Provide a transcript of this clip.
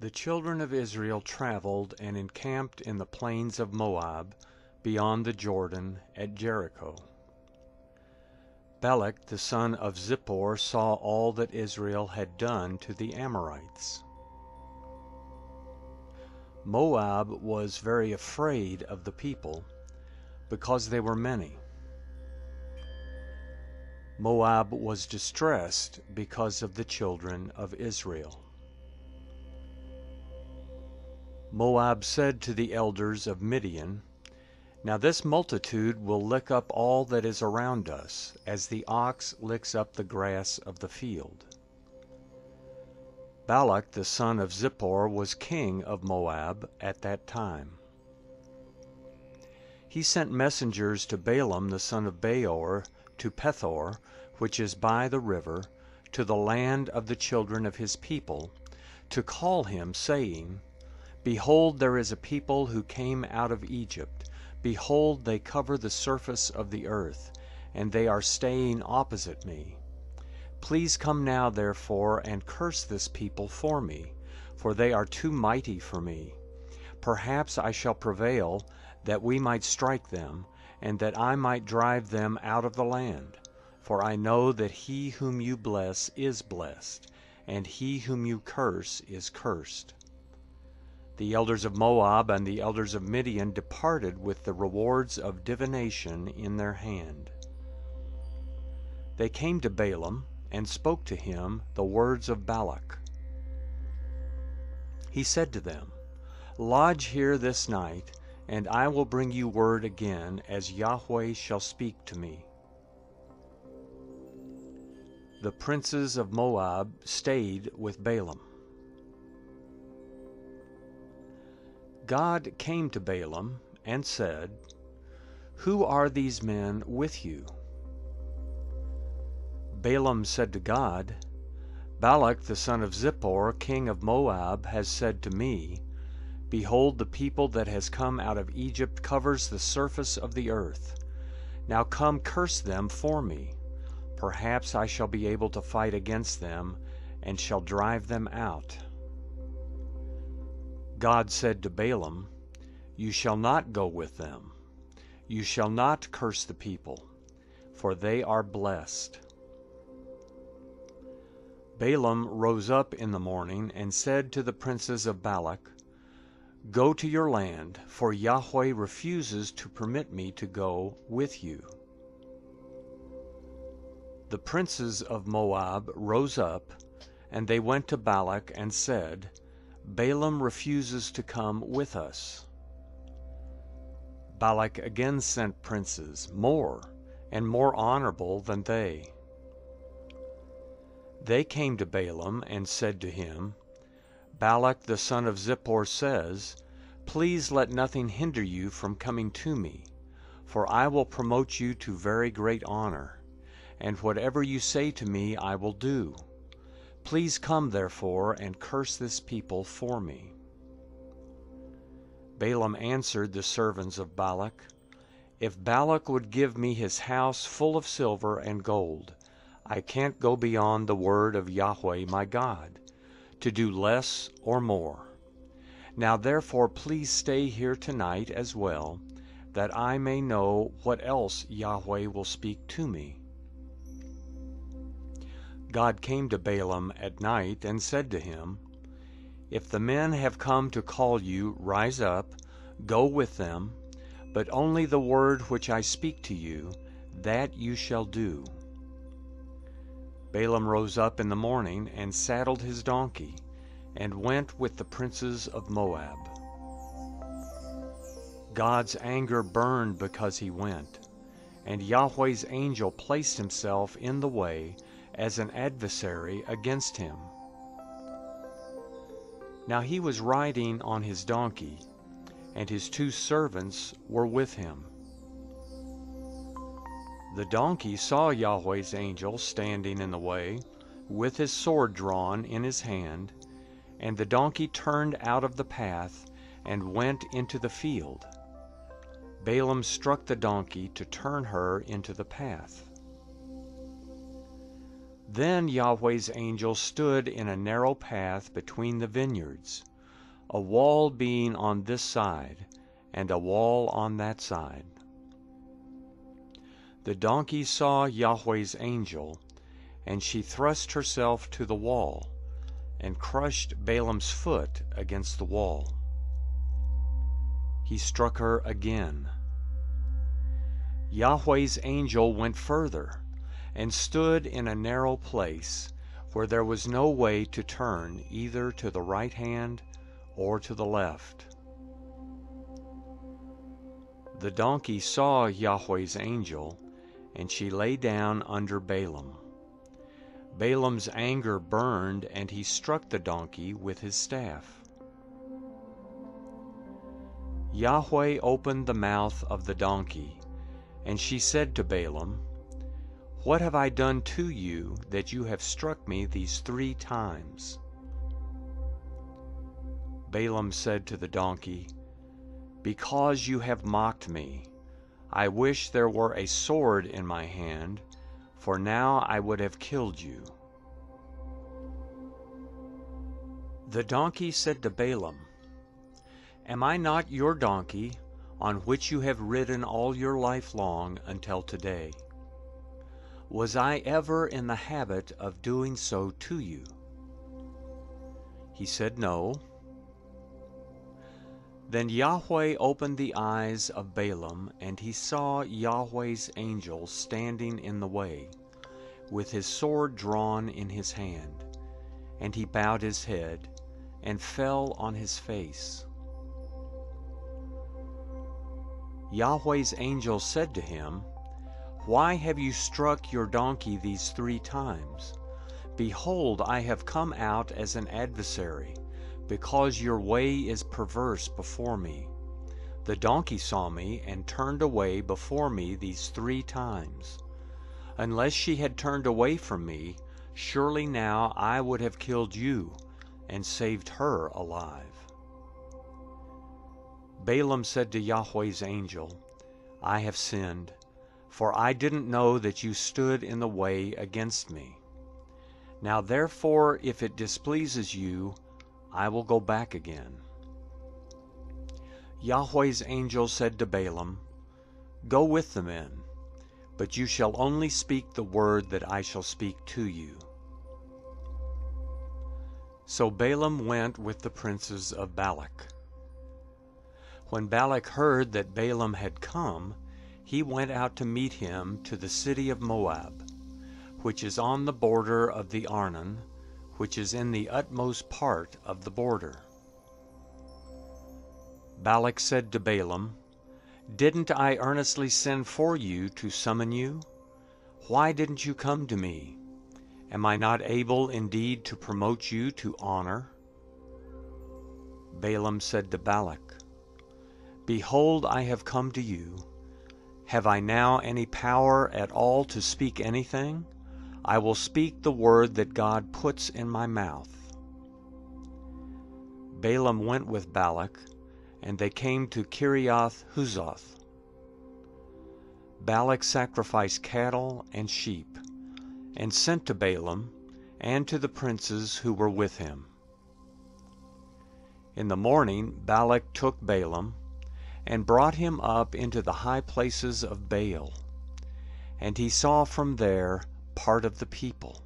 The children of Israel traveled and encamped in the plains of Moab, beyond the Jordan, at Jericho. Balak the son of Zippor saw all that Israel had done to the Amorites. Moab was very afraid of the people, because they were many. Moab was distressed because of the children of Israel. Moab said to the elders of Midian, "Now this multitude will lick up all that is around us, as the ox licks up the grass of the field." Balak the son of Zippor was king of Moab at that time. He sent messengers to Balaam the son of Beor to Pethor, which is by the river, to the land of the children of his people, to call him, saying, "Behold, there is a people who came out of Egypt. Behold, they cover the surface of the earth, and they are staying opposite me. Please come now, therefore, and curse this people for me, for they are too mighty for me. Perhaps I shall prevail, that we might strike them, and that I might drive them out of the land. For I know that he whom you bless is blessed, and he whom you curse is cursed." The elders of Moab and the elders of Midian departed with the rewards of divination in their hand. They came to Balaam and spoke to him the words of Balak. He said to them, "Lodge here this night, and I will bring you word again, as Yahweh shall speak to me." The princes of Moab stayed with Balaam. God came to Balaam and said, "Who are these men with you?" Balaam said to God, "Balak the son of Zippor, king of Moab, has said to me, Behold, the people that has come out of Egypt covers the surface of the earth. Now come, curse them for me. Perhaps I shall be able to fight against them, and shall drive them out." God said to Balaam, "You shall not go with them. You shall not curse the people, for they are blessed." Balaam rose up in the morning and said to the princes of Balak, "Go to your land, for Yahweh refuses to permit me to go with you." The princes of Moab rose up, and they went to Balak and said, "Balaam refuses to come with us." Balak again sent princes, more and more honorable than they. They came to Balaam and said to him, "Balak the son of Zippor says, Please let nothing hinder you from coming to me, for I will promote you to very great honor, and whatever you say to me I will do. Please come, therefore, and curse this people for me." Balaam answered the servants of Balak, "If Balak would give me his house full of silver and gold, I can't go beyond the word of Yahweh my God, to do less or more. Now therefore please stay here tonight as well, that I may know what else Yahweh will speak to me." God came to Balaam at night and said to him, "If the men have come to call you, rise up, go with them, but only the word which I speak to you, that you shall do." Balaam rose up in the morning and saddled his donkey, and went with the princes of Moab. God's anger burned because he went, and Yahweh's angel placed himself in the way as an adversary against him. Now he was riding on his donkey, and his 2 servants were with him. The donkey saw Yahweh's angel standing in the way, with his sword drawn in his hand, and the donkey turned out of the path and went into the field. Balaam struck the donkey to turn her into the path. Then Yahweh's angel stood in a narrow path between the vineyards, a wall being on this side, and a wall on that side. The donkey saw Yahweh's angel, and she thrust herself to the wall, and crushed Balaam's foot against the wall. He struck her again. Yahweh's angel went further, and stood in a narrow place, where there was no way to turn either to the right hand or to the left. The donkey saw Yahweh's angel, and she lay down under Balaam. Balaam's anger burned, and he struck the donkey with his staff. Yahweh opened the mouth of the donkey, and she said to Balaam, "What have I done to you that you have struck me these 3 times?" Balaam said to the donkey, "Because you have mocked me. I wish there were a sword in my hand, for now I would have killed you." The donkey said to Balaam, "Am I not your donkey, on which you have ridden all your life long until today? Was I ever in the habit of doing so to you?" He said, "No." Then Yahweh opened the eyes of Balaam, and he saw Yahweh's angel standing in the way, with his sword drawn in his hand, and he bowed his head, and fell on his face. Yahweh's angel said to him, "Why have you struck your donkey these 3 times? Behold, I have come out as an adversary, because your way is perverse before me. The donkey saw me and turned away before me these 3 times. Unless she had turned away from me, surely now I would have killed you and saved her alive." Balaam said to Yahweh's angel, "I have sinned, for I didn't know that you stood in the way against me. Now therefore, if it displeases you, I will go back again." Yahweh's angel said to Balaam, "Go with the men, but you shall only speak the word that I shall speak to you." So Balaam went with the princes of Balak. When Balak heard that Balaam had come, he went out to meet him to the city of Moab, which is on the border of the Arnon, which is in the utmost part of the border. Balak said to Balaam, "Didn't I earnestly send for you to summon you? Why didn't you come to me? Am I not able indeed to promote you to honor?" Balaam said to Balak, "Behold, I have come to you. Have I now any power at all to speak anything? I will speak the word that God puts in my mouth." Balaam went with Balak, and they came to Kiriath Huzoth. Balak sacrificed cattle and sheep, and sent to Balaam and to the princes who were with him. In the morning Balak took Balaam, and brought him up into the high places of Baal, and he saw from there part of the people.